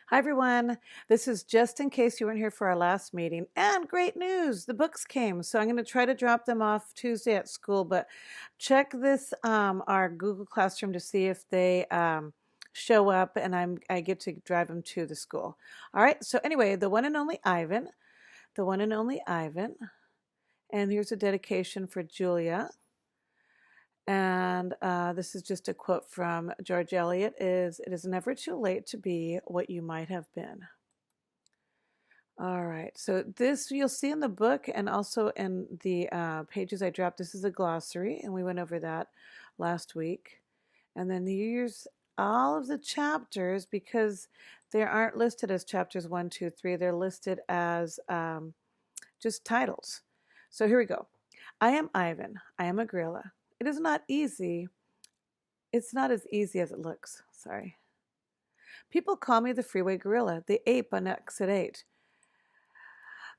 Hi, everyone. This is just in case you weren't here for our last meeting. And great news, the books came. So I'm going to try to drop them off Tuesday at school, but check this, our Google Classroom to see if they show up and I get to drive them to the school. All right. So anyway, the one and only Ivan, the one and only Ivan. And here's a dedication for Julia. And this is just a quote from George Eliot is, "It is never too late to be what you might have been." All right, so this you'll see in the book and also in the pages I dropped. This is a glossary, and we went over that last week. And then here's all of the chapters because they aren't listed as chapters 1, 2, 3. They're listed as just titles. So here we go. I am Ivan. I am a gorilla. It is not easy. It's not as easy as it looks. Sorry. People call me the freeway gorilla, the ape on exit 8.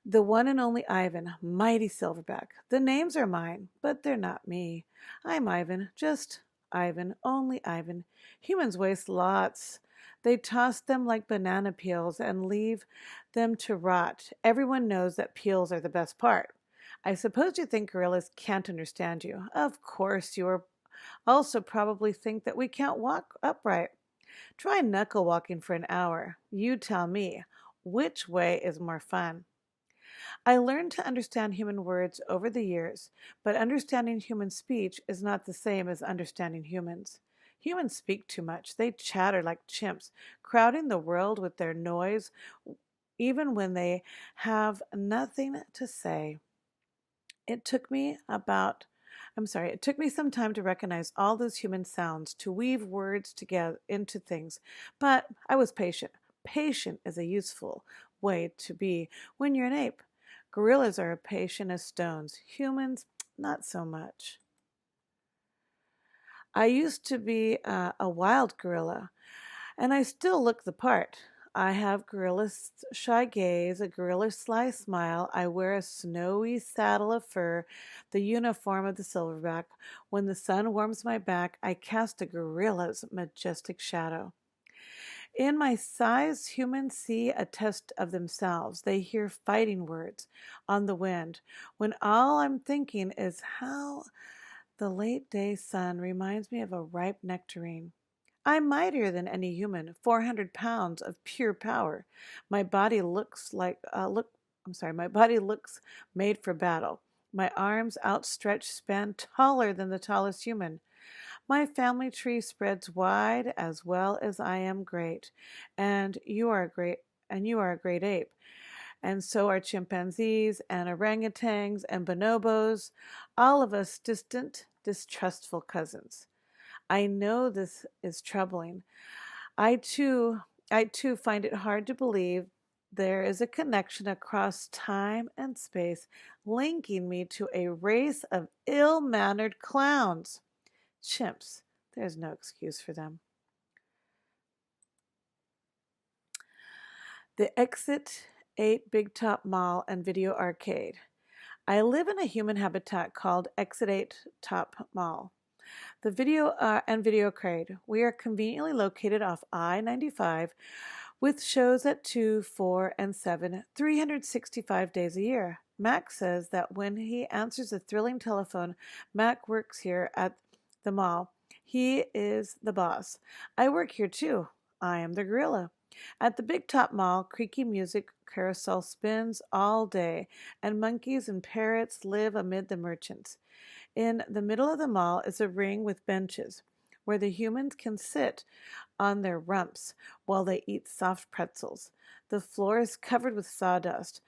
The one and only Ivan, mighty silverback. The names are mine, but they're not me. I'm Ivan, just Ivan, only Ivan. Humans waste lots. They toss them like banana peels and leave them to rot. Everyone knows that peels are the best part. I suppose you think gorillas can't understand you. Of course, you are also probably think that we can't walk upright. Try knuckle walking for an hour. You tell me, which way is more fun? I learned to understand human words over the years, but understanding human speech is not the same as understanding humans. Humans speak too much. They chatter like chimps, crowding the world with their noise, even when they have nothing to say. It took me about it took me some time to recognize all those human sounds, to weave words together into things, but I was patient. Patient is a useful way to be when you're an ape. Gorillas are patient as stones. Humans, not so much. I used to be a wild gorilla, and I still look the part. I have gorilla's shy gaze, a gorilla's sly smile. I wear a snowy saddle of fur, the uniform of the silverback. When the sun warms my back, I cast a gorilla's majestic shadow. In my size, humans see a test of themselves. They hear fighting words on the wind, when all I'm thinking is how the late day sun reminds me of a ripe nectarine. I'm mightier than any human, 400 pounds of pure power. My body looks like my body looks made for battle. My arms outstretched span taller than the tallest human. My family tree spreads wide as well as I am great, and you are a great ape. And so are chimpanzees and orangutans and bonobos, all of us distant, distrustful cousins. I know this is troubling. I too, I too find it hard to believe there is a connection across time and space linking me to a race of ill-mannered clowns. Chimps. There's no excuse for them. The Exit 8 Big Top Mall and Video Arcade. I live in a human habitat called Exit 8 Top Mall. The video arcade. We are conveniently located off I-95 with shows at 2, 4, and 7, 365 days a year. Mac says that when he answers the thrilling telephone, Mac works here at the mall. He is the boss. I work here too. I am the gorilla. At the Big Top Mall, creaky music carousel spins all day, and monkeys and parrots live amid the merchants. In the middle of the mall is a ring with benches where the humans can sit on their rumps while they eat soft pretzels. The floor is covered with sawdust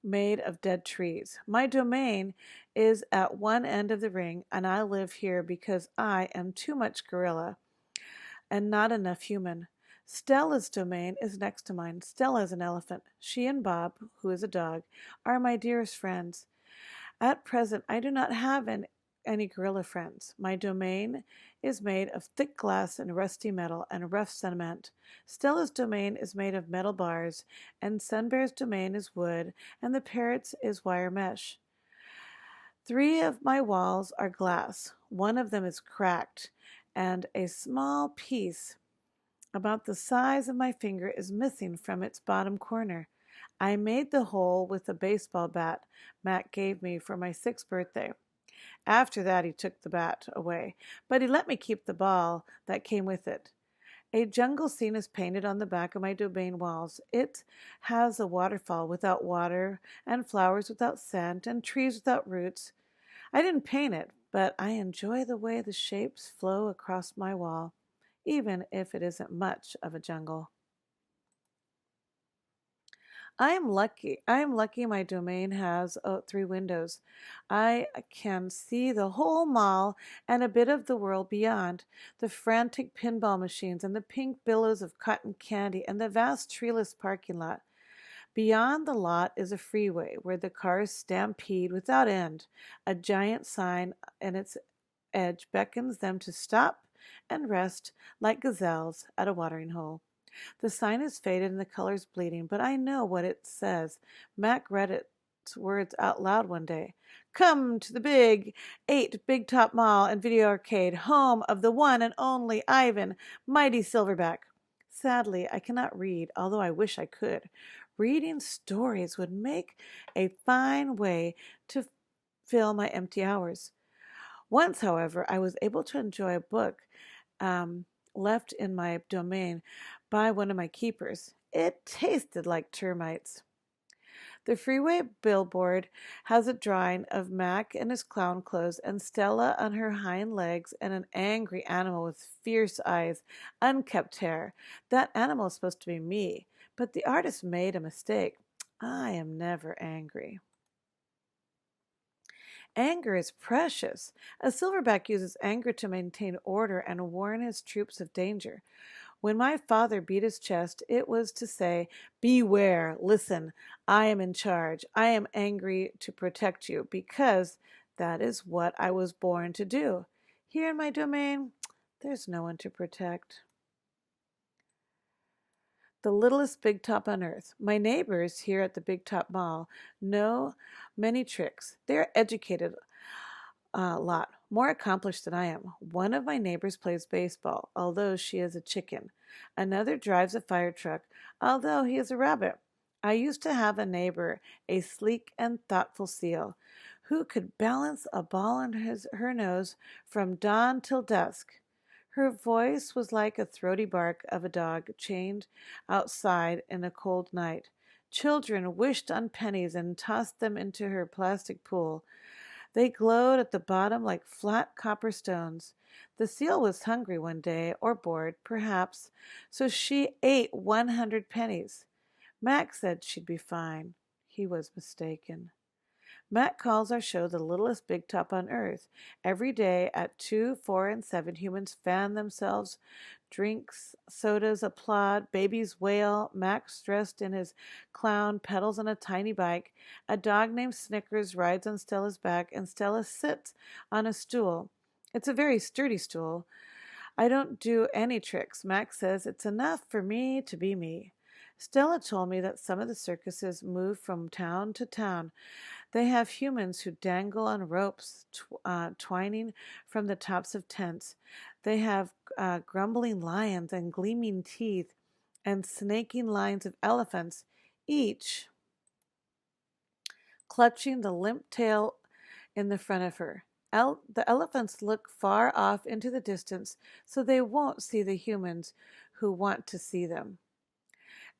made of dead trees. My domain is at one end of the ring, and I live here because I am too much gorilla and not enough human. Stella's domain is next to mine. Stella is an elephant. She and Bob, who is a dog, are my dearest friends. At present, I do not have any gorilla friends. My domain is made of thick glass and rusty metal and rough cement. Stella's domain is made of metal bars, and Sunbear's domain is wood, and the parrot's is wire mesh. 3 of my walls are glass. One of them is cracked, and a small piece about the size of my finger is missing from its bottom corner. I made the hole with a baseball bat Mac gave me for my 6th birthday. After that, he took the bat away, but he let me keep the ball that came with it. A jungle scene is painted on the back of my domain walls. It has a waterfall without water, and flowers without scent, and trees without roots. I didn't paint it, but I enjoy the way the shapes flow across my wall, even if it isn't much of a jungle. I am lucky. I am lucky my domain has 3 windows. I can see the whole mall and a bit of the world beyond. The frantic pinball machines and the pink billows of cotton candy and the vast treeless parking lot. Beyond the lot is a freeway where the cars stampede without end. A giant sign in its edge beckons them to stop and rest like gazelles at a watering hole. The sign is faded and the colors bleeding, but I know what it says. Mac read its words out loud one day. Come to the Big 8 Big Top Mall and Video Arcade, home of the one and only Ivan, mighty Silverback. Sadly, I cannot read, although I wish I could. Reading stories would make a fine way to fill my empty hours. Once, however, I was able to enjoy a book um, left in my domain by one of my keepers. It tasted like termites. The freeway billboard has a drawing of Mac in his clown clothes and Stella on her hind legs and an angry animal with fierce eyes, unkept hair. That animal is supposed to be me, but the artist made a mistake. I am never angry. Anger is precious. A silverback uses anger to maintain order and warn his troops of danger. When my father beat his chest, it was to say, beware, listen, I am in charge. I am angry to protect you, because that is what I was born to do. Here in my domain, there's no one to protect. The littlest big top on earth. My neighbors here at the Big Top Mall know many tricks. They are educated a lot, more accomplished than I am. One of my neighbors plays baseball, although she is a chicken. Another drives a fire truck, although he is a rabbit. I used to have a neighbor, a sleek and thoughtful seal, who could balance a ball on her nose from dawn till dusk. Her voice was like a throaty bark of a dog chained outside in a cold night. Children wished on pennies and tossed them into her plastic pool. They glowed at the bottom like flat copper stones. The seal was hungry one day, or bored, perhaps, so she ate 100 pennies. Mac said she'd be fine. He was mistaken. Matt calls our show the littlest big top on earth. Every day at 2, 4, and 7, humans fan themselves, drinks, sodas, applaud, babies wail. Max, dressed in his clown, pedals on a tiny bike. A dog named Snickers rides on Stella's back, and Stella sits on a stool. It's a very sturdy stool. I don't do any tricks. Max says it's enough for me to be me. Stella told me that some of the circuses move from town to town. They have humans who dangle on ropes, twining from the tops of tents. They have grumbling lions and gleaming teeth and snaking lines of elephants, each clutching the limp tail in the front of her. The elephants look far off into the distance so they won't see the humans who want to see them.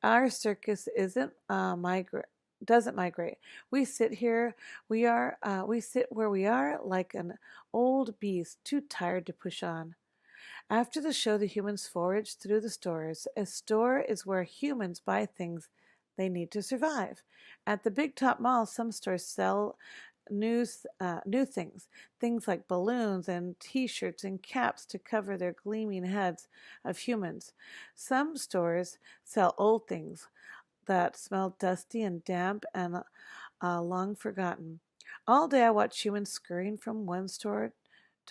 Our circus doesn't migrate. We sit here. We sit where we are like an old beast too tired to push on. After the show, the humans forage through the stores. A store is where humans buy things they need to survive. At the Big Top Mall, some stores sell new things like balloons and T-shirts and caps to cover their gleaming heads of humans. Some stores sell old things that smell dusty and damp and long forgotten. All day I watch humans scurrying from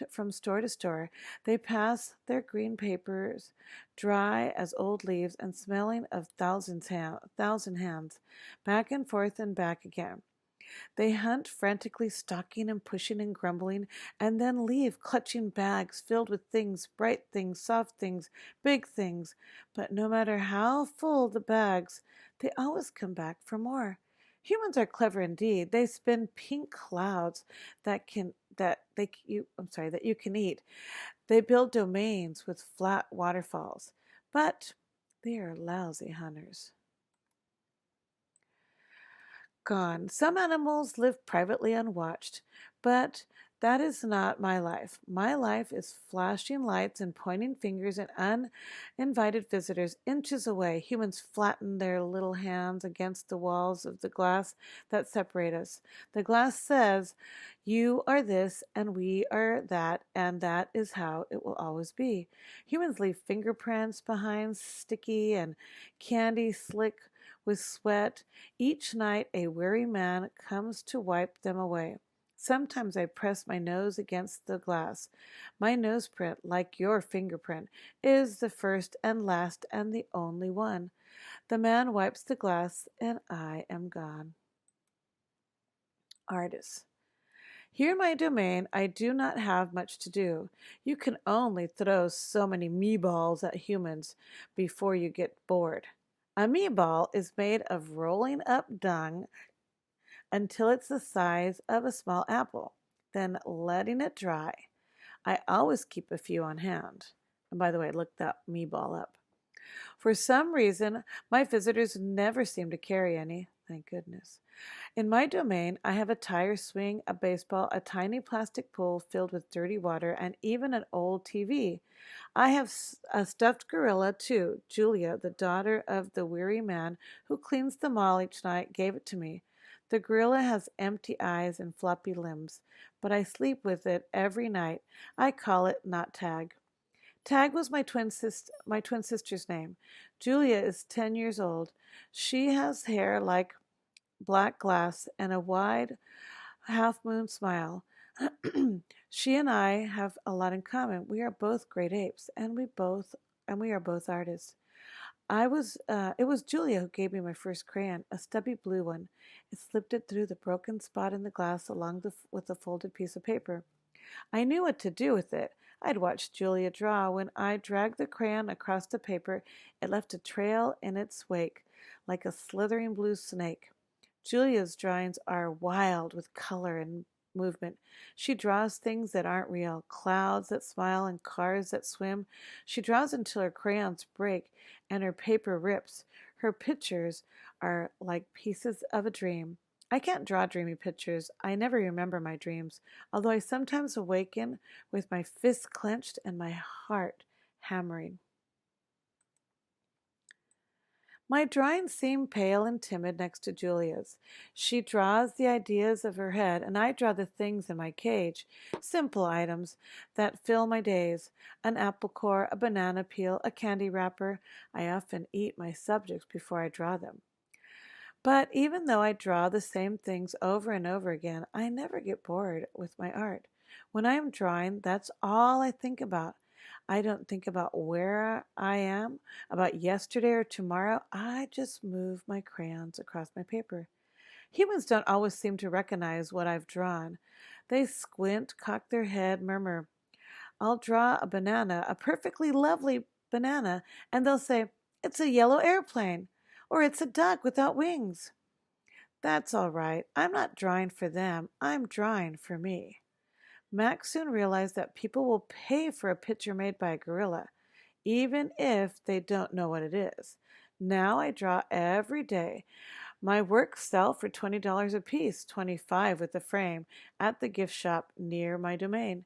from store to store. They pass their green papers, dry as old leaves and smelling of thousand hands, back and forth and back again. They hunt frantically, stalking and pushing and grumbling, and then leave clutching bags filled with things, bright things, soft things, big things. But no matter how full the bags, they always come back for more. Humans are clever indeed. They spin pink clouds that you can eat. They build domains with flat waterfalls, but they are lousy hunters. Gone. Some animals live privately unwatched, but that is not my life. My life is flashing lights and pointing fingers at uninvited visitors inches away. Humans flatten their little hands against the walls of the glass that separate us. The glass says, "You are this and we are that, and that is how it will always be." Humans leave fingerprints behind, sticky and candy slick with sweat. Each night a weary man comes to wipe them away. Sometimes I press my nose against the glass. My nose print, like your fingerprint, is the first and last and the only one. The man wipes the glass, and I am gone. Artist. Here in my domain, I do not have much to do. You can only throw so many meatballs at humans before you get bored. A meatball is made of rolling up dung until it's the size of a small apple, then letting it dry. I always keep a few on hand. And by the way, look that meatball up. For some reason, my visitors never seem to carry any, thank goodness. In my domain, I have a tire swing, a baseball, a tiny plastic pool filled with dirty water, and even an old TV. I have a stuffed gorilla, too. Julia, the daughter of the weary man who cleans the mall each night, gave it to me. The gorilla has empty eyes and floppy limbs, but I sleep with it every night. I call it Not Tag. Tag was my twin sister's name. Julia is 10 years old. She has hair like black glass and a wide half-moon smile. She and I have a lot in common. We are both great apes, and we are both artists. It was Julia who gave me my first crayon, a stubby blue one. It slipped it through the broken spot in the glass with a folded piece of paper. I knew what to do with it. I'd watched Julia draw. When I dragged the crayon across the paper, it left a trail in its wake, like a slithering blue snake. Julia's drawings are wild with color and movement. She draws things that aren't real, clouds that smile and cars that swim. She draws until her crayons break and her paper rips. Her pictures are like pieces of a dream. I can't draw dreamy pictures. I never remember my dreams, although I sometimes awaken with my fists clenched and my heart hammering. My drawings seem pale and timid next to Julia's. She draws the ideas of her head, and I draw the things in my cage, simple items that fill my days: an apple core, a banana peel, a candy wrapper. I often eat my subjects before I draw them. But even though I draw the same things over and over again, I never get bored with my art. When I am drawing, that's all I think about. I don't think about where I am, about yesterday or tomorrow. I just move my crayons across my paper. Humans don't always seem to recognize what I've drawn. They squint, cock their head, murmur, "I'll draw a banana, a perfectly lovely banana," and they'll say, "It's a yellow airplane," or "It's a duck without wings." That's all right. I'm not drawing for them. I'm drawing for me. Max soon realized that people will pay for a picture made by a gorilla, even if they don't know what it is. Now I draw every day. My works sell for $20 a piece, 25 with the frame, at the gift shop near my domain.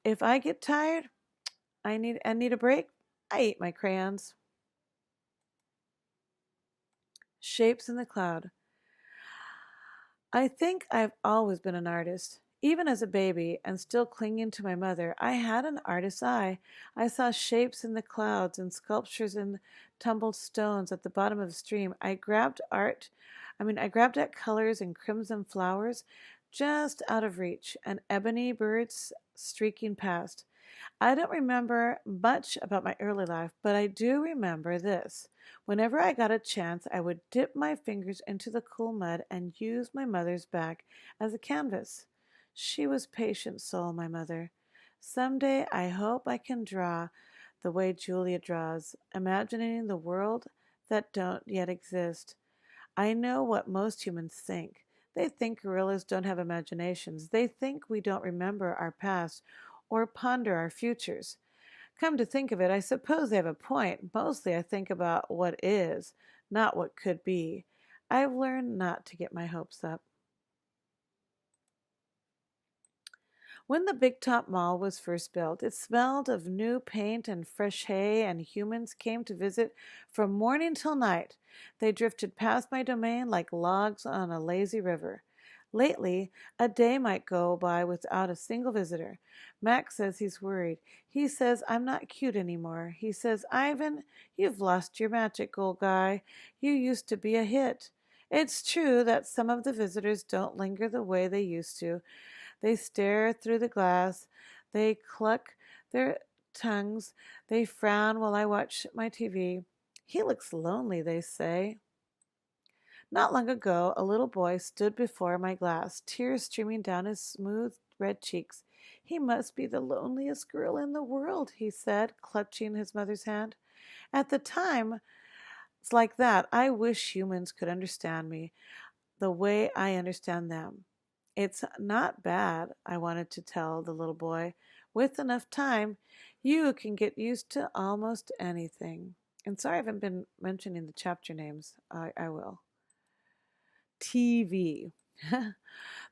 If I get tired, I need a break, I eat my crayons. Shapes in the cloud. I think I've always been an artist. Even as a baby and still clinging to my mother, I had an artist's eye. I saw shapes in the clouds and sculptures in tumbled stones at the bottom of a stream. I grabbed at colors and crimson flowers just out of reach, and ebony birds streaking past. I don't remember much about my early life, but I do remember this. Whenever I got a chance, I would dip my fingers into the cool mud and use my mother's back as a canvas. She was patient soul, my mother. Someday I hope I can draw the way Julia draws, imagining the world that don't yet exist. I know what most humans think. They think gorillas don't have imaginations. They think we don't remember our past or ponder our futures. Come to think of it, I suppose they have a point. Mostly I think about what is, not what could be. I've learned not to get my hopes up. When the Big Top Mall was first built, it smelled of new paint and fresh hay, and humans came to visit from morning till night. They drifted past my domain like logs on a lazy river. Lately, a day might go by without a single visitor. Max says he's worried. He says I'm not cute anymore. He says, Ivan, you've lost your magic, old guy. You used to be a hit. It's true that some of the visitors don't linger the way they used to. They stare through the glass. They cluck their tongues. They frown while I watch my TV. He looks lonely, they say. Not long ago, a little boy stood before my glass, tears streaming down his smooth red cheeks. He must be the loneliest girl in the world, he said, clutching his mother's hand. At the time, it's like that. I wish humans could understand me the way I understand them. It's not bad, I wanted to tell the little boy. With enough time, you can get used to almost anything. And sorry I haven't been mentioning the chapter names. I will. TV.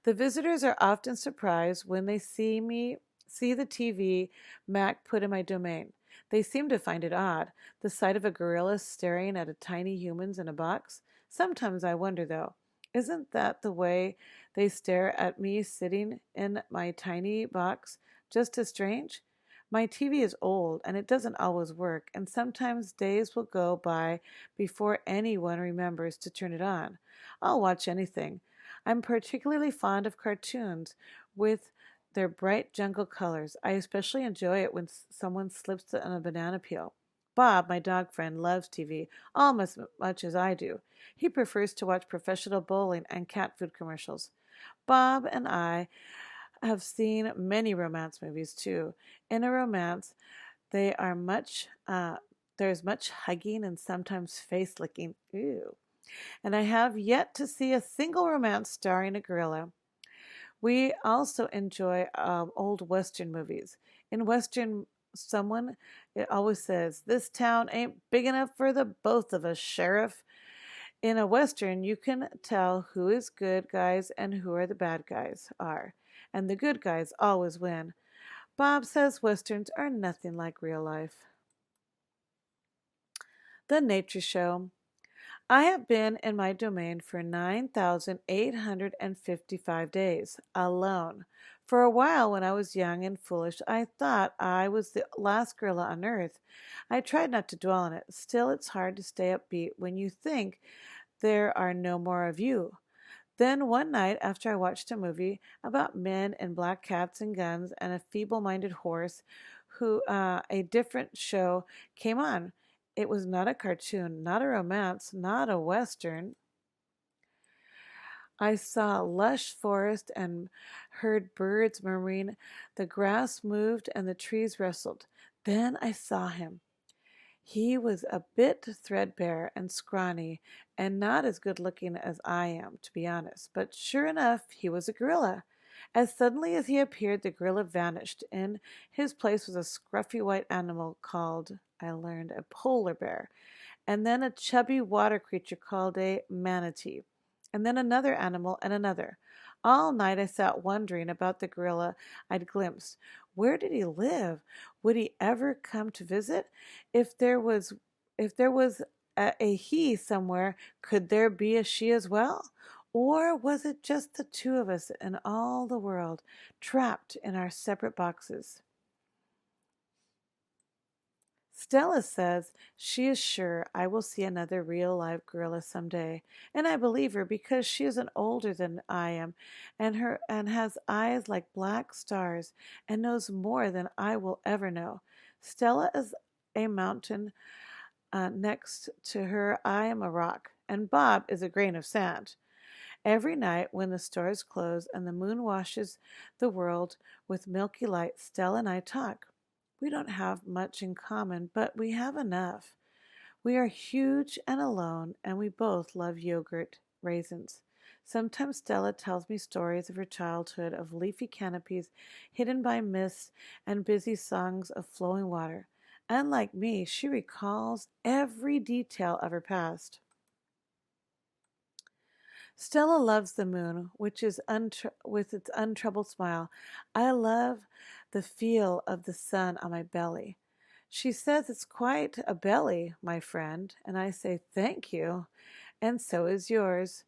The visitors are often surprised when they see the TV Mac put in my domain. They seem to find it odd, the sight of a gorilla staring at a tiny humans in a box. Sometimes I wonder, though, isn't that the way they stare at me sitting in my tiny box just as strange? My TV is old and it doesn't always work, and sometimes days will go by before anyone remembers to turn it on. I'll watch anything. I'm particularly fond of cartoons with their bright jungle colors. I especially enjoy it when someone slips on a banana peel. Bob, my dog friend, loves TV almost as much as I do. He prefers to watch professional bowling and cat food commercials. Bob and I have seen many romance movies too. In a romance, they are much there's much hugging and sometimes face licking. Ew. And I have yet to see a single romance starring a gorilla. We also enjoy old Western movies. In Western, someone it always says, "This town ain't big enough for the both of us, Sheriff." In a Western, you can tell who is good guys and who are the bad guys are. And the good guys always win. Bob says Westerns are nothing like real life. The Nature Show. I have been in my domain for 9,855 days, alone. For a while, when I was young and foolish, I thought I was the last gorilla on earth. I tried not to dwell on it. Still, it's hard to stay upbeat when you think there are no more of you. Then one night, after I watched a movie about men and black cats and guns and a feeble-minded horse, a different show came on. It was not a cartoon, not a romance, not a western. I saw lush forest and heard birds murmuring. The grass moved and the trees rustled. Then I saw him. He was a bit threadbare and scrawny, and not as good looking as I am, to be honest. But sure enough, he was a gorilla. As suddenly as he appeared, the gorilla vanished. In his place was a scruffy white animal called, I learned, a polar bear, and then a chubby water creature called a manatee, and then another animal and another. All night I sat wondering about the gorilla I'd glimpsed. Where did he live? Would he ever come to visit? If there was if there was a he somewhere, could there be a she as well? Or was it just the two of us in all the world, trapped in our separate boxes? Stella says she is sure I will see another real live gorilla someday, and I believe her because she isn't older than I am, and has eyes like black stars and knows more than I will ever know. Stella is a mountain. Next to her, I am a rock, and Bob is a grain of sand. Every night, when the stars close and the moon washes the world with milky light, Stella and I talk. We don't have much in common, but we have enough. We are huge and alone, and we both love yogurt raisins. Sometimes Stella tells me stories of her childhood, of leafy canopies hidden by mists and busy songs of flowing water. Unlike me, she recalls every detail of her past. Stella loves the moon, which is with its untroubled smile. I love the feel of the sun on my belly. She says it's quite a belly, my friend, and I say thank you, and so is yours.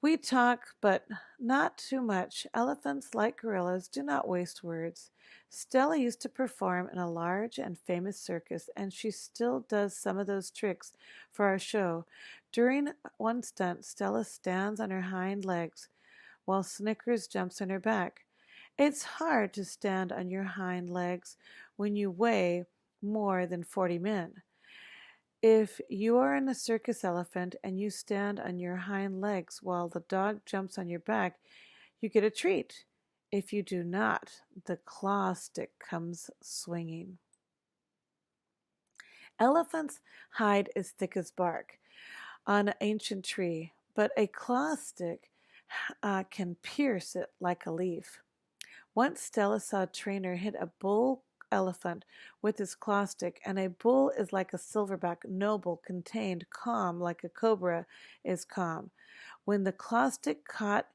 We talk, but not too much. Elephants, like gorillas, do not waste words. Stella used to perform in a large and famous circus, and she still does some of those tricks for our show. During one stunt, Stella stands on her hind legs while Snickers jumps on her back. It's hard to stand on your hind legs when you weigh more than 40 men. If you are in a circus elephant and you stand on your hind legs while the dog jumps on your back, you get a treat. If you do not, the claw stick comes swinging. Elephants' hide is thick as bark on an ancient tree, but a claw stick can pierce it like a leaf. Once Stella saw a trainer hit a bull elephant with his claw stick, and a bull is like a silverback, noble, contained, calm, like a cobra is calm. When the claw stick caught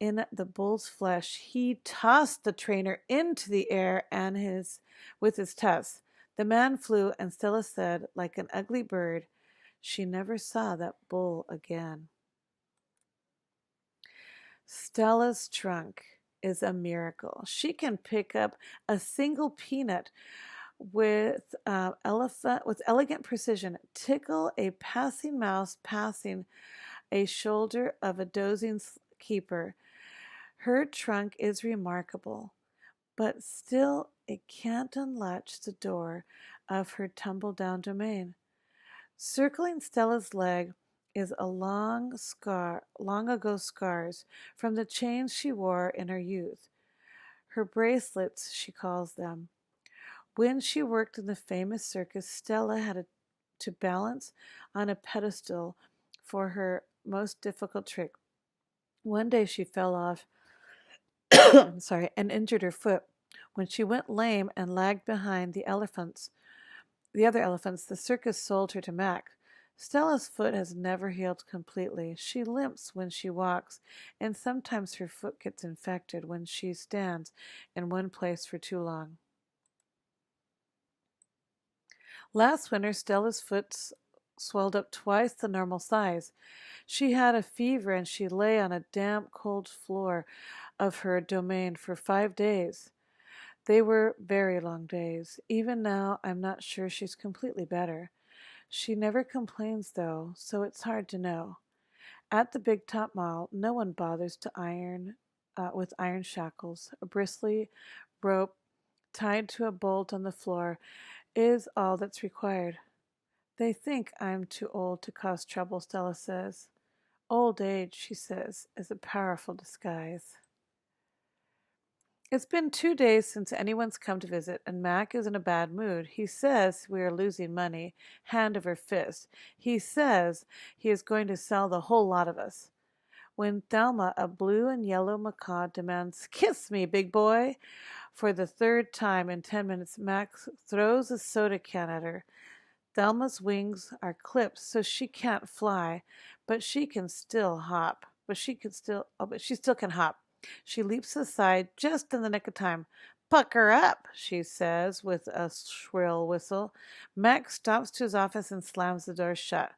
in the bull's flesh, he tossed the trainer into the air with his tusks. The man flew, and Stella said, like an ugly bird, she never saw that bull again. Stella's trunk is a miracle. She can pick up a single peanut with elegant precision, tickle a passing mouse passing a shoulder of a dozing keeper. Her trunk is remarkable, but still it can't unlatch the door of her tumble-down domain. Circling Stella's leg is a long ago scars from the chains she wore in her youth. Her bracelets, she calls them. When she worked in the famous circus, Stella had to balance on a pedestal for her most difficult trick. One day she fell off, and injured her foot. When she went lame and lagged behind the other elephants, the circus sold her to Mac. Stella's foot has never healed completely. She limps when she walks, and sometimes her foot gets infected when she stands in one place for too long. Last winter, Stella's foot swelled up twice the normal size. She had a fever and she lay on a damp, cold floor of her domain for 5 days. They were very long days. Even now, I'm not sure she's completely better. She never complains, though, so it's hard to know. At the Big Top Mall, no one bothers to iron with iron shackles. A bristly rope tied to a bolt on the floor is all that's required. They think I'm too old to cause trouble, Stella says. Old age, she says, is a powerful disguise. It's been 2 days since anyone's come to visit, and Mac is in a bad mood. He says we are losing money, hand over fist. He says he is going to sell the whole lot of us. When Thelma, a blue and yellow macaw, demands, "Kiss me, big boy!" for the third time in 10 minutes, Mac throws a soda can at her. Thelma's wings are clipped so she can't fly, but she can still hop. But she still can hop. She leaps aside just in the nick of time. "Pucker up," she says with a shrill whistle. Max stomps to his office and slams the door shut.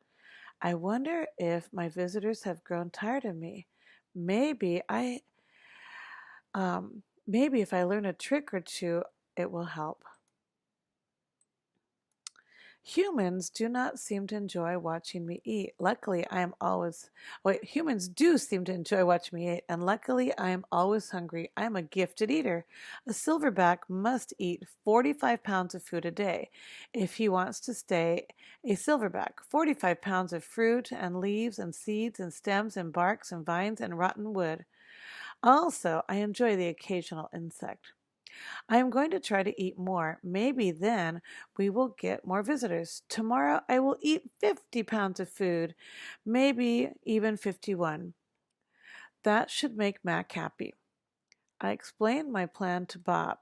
I wonder if my visitors have grown tired of me. Maybe I, maybe if I learn a trick or two, it will help. Humans do not seem to enjoy watching me eat. Luckily, I am always. Wait, humans do seem to enjoy watching me eat, and luckily, I am always hungry. I am a gifted eater. A silverback must eat 45 pounds of food a day if he wants to stay a silverback. 45 pounds of fruit and leaves and seeds and stems and barks and vines and rotten wood. Also, I enjoy the occasional insect. I am going to try to eat more. Maybe then we will get more visitors. Tomorrow I will eat 50 pounds of food, maybe even 51. That should make Mac happy. I explained my plan to Bob.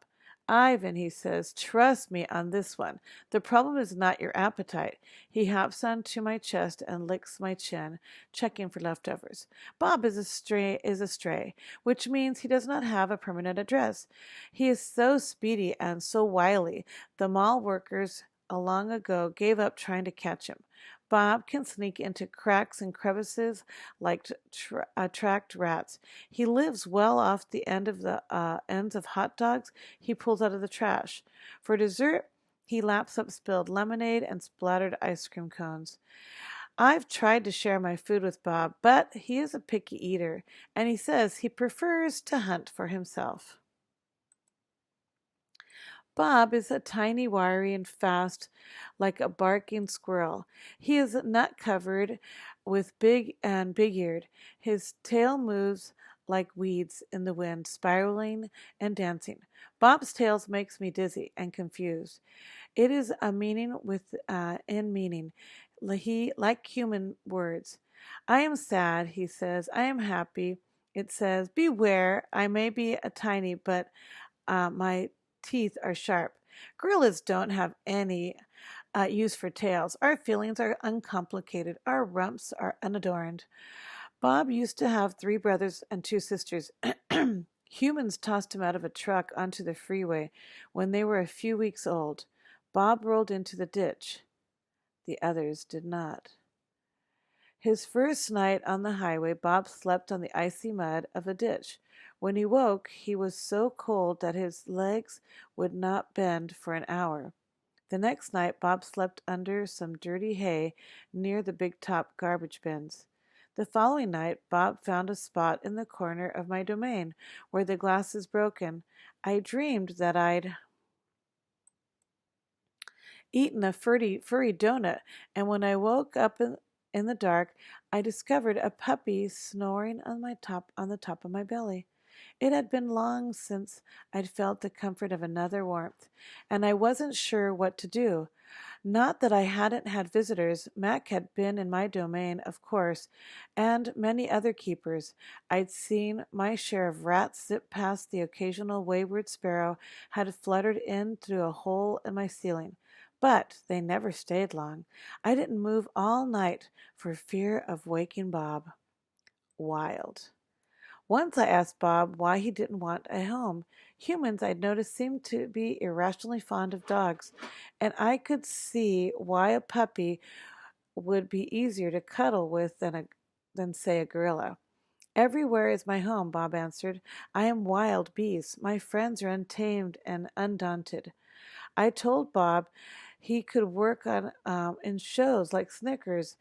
Ivan, he says, trust me on this one. The problem is not your appetite. He hops onto my chest and licks my chin, checking for leftovers. Bob is a stray, which means he does not have a permanent address. He is so speedy and so wily. The mall workers long ago gave up trying to catch him. Bob can sneak into cracks and crevices like attract rats. He lives well off the ends of hot dogs he pulls out of the trash. For dessert, he laps up spilled lemonade and splattered ice cream cones. I've tried to share my food with Bob, but he is a picky eater, and he says he prefers to hunt for himself. Bob is a tiny, wiry, and fast, like a barking squirrel. He is nut covered with big-eared. His tail moves like weeds in the wind, spiraling and dancing. Bob's tail makes me dizzy and confused. It is a meaning in meaning. He like human words. I am sad, he says. I am happy. It says, beware, I may be a tiny, but my teeth are sharp. Gorillas don't have any use for tails. Our feelings are uncomplicated. Our rumps are unadorned. Bob used to have 3 brothers and 2 sisters. Humans tossed him out of a truck onto the freeway when they were a few weeks old. Bob rolled into the ditch. The others did not. His first night on the highway, Bob slept on the icy mud of a ditch. When he woke, he was so cold that his legs would not bend for an hour. The next night, Bob slept under some dirty hay near the big top garbage bins. The following night, Bob found a spot in the corner of my domain where the glass is broken. I dreamed that I'd eaten a furry donut, and when I woke up in the dark, I discovered a puppy snoring on the top of my belly. It had been long since I'd felt the comfort of another warmth, and I wasn't sure what to do. Not that I hadn't had visitors. Mac had been in my domain, of course, and many other keepers. I'd seen my share of rats zip past. The occasional wayward sparrow had fluttered in through a hole in my ceiling. But they never stayed long. I didn't move all night for fear of waking Bob. Wild. Once I asked Bob why he didn't want a home. Humans, I'd noticed, seemed to be irrationally fond of dogs, and I could see why a puppy would be easier to cuddle with than say, a gorilla. Everywhere is my home, Bob answered. I am wild beast. My friends are untamed and undaunted. I told Bob he could work on in shows like Snickers,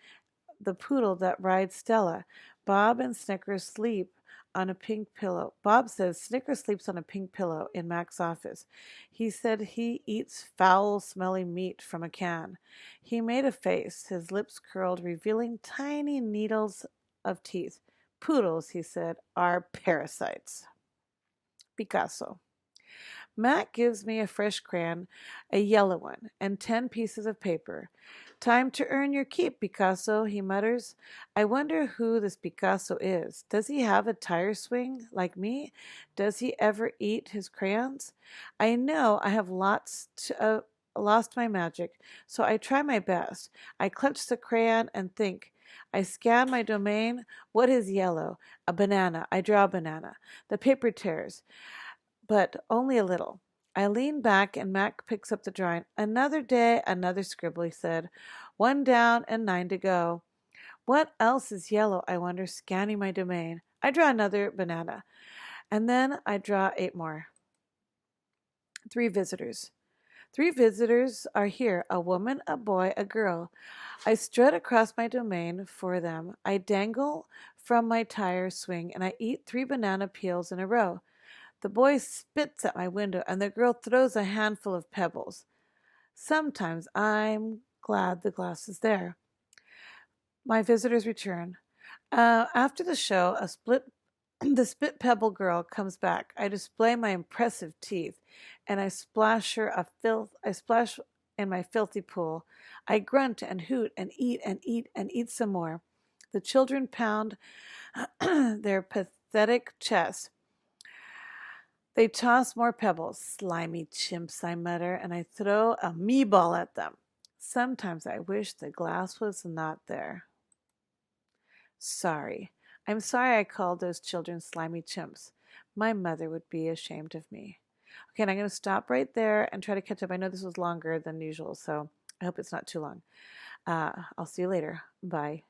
the poodle that rides Stella. Bob and Snickers sleep on a pink pillow. Bob says Snickers sleeps on a pink pillow in Mac's office. He said he eats foul smelling meat from a can. He made a face, his lips curled, revealing tiny needles of teeth. Poodles, he said, are parasites. Picasso. Mac gives me a fresh crayon, a yellow one, and 10 pieces of paper. Time to earn your keep, Picasso, he mutters. I wonder who this Picasso is. Does he have a tire swing like me? Does he ever eat his crayons? I know I have lost my magic, so I try my best. I clutch the crayon and think. I scan my domain. What is yellow? A banana. I draw a banana. The paper tears, but only a little. I lean back and Mac picks up the drawing. Another day, another scribble, he said. 1 down and 9 to go. What else is yellow, I wonder, scanning my domain. I draw another banana. And then I draw 8 more. 3 visitors. 3 visitors are here, a woman, a boy, a girl. I strut across my domain for them. I dangle from my tire swing, and I eat 3 banana peels in a row. The boy spits at my window, and the girl throws a handful of pebbles. Sometimes I'm glad the glass is there. My visitors return. After the show, the spit pebble girl comes back. I display my impressive teeth, and I splash in my filthy pool. I grunt and hoot and eat and eat and eat some more. The children pound their pathetic chests. They toss more pebbles. Slimy chimps, I mutter, and I throw a me ball at them. Sometimes I wish the glass was not there. Sorry. I'm sorry I called those children slimy chimps. My mother would be ashamed of me. Okay, and I'm going to stop right there and try to catch up. I know this was longer than usual, so I hope it's not too long. I'll see you later. Bye.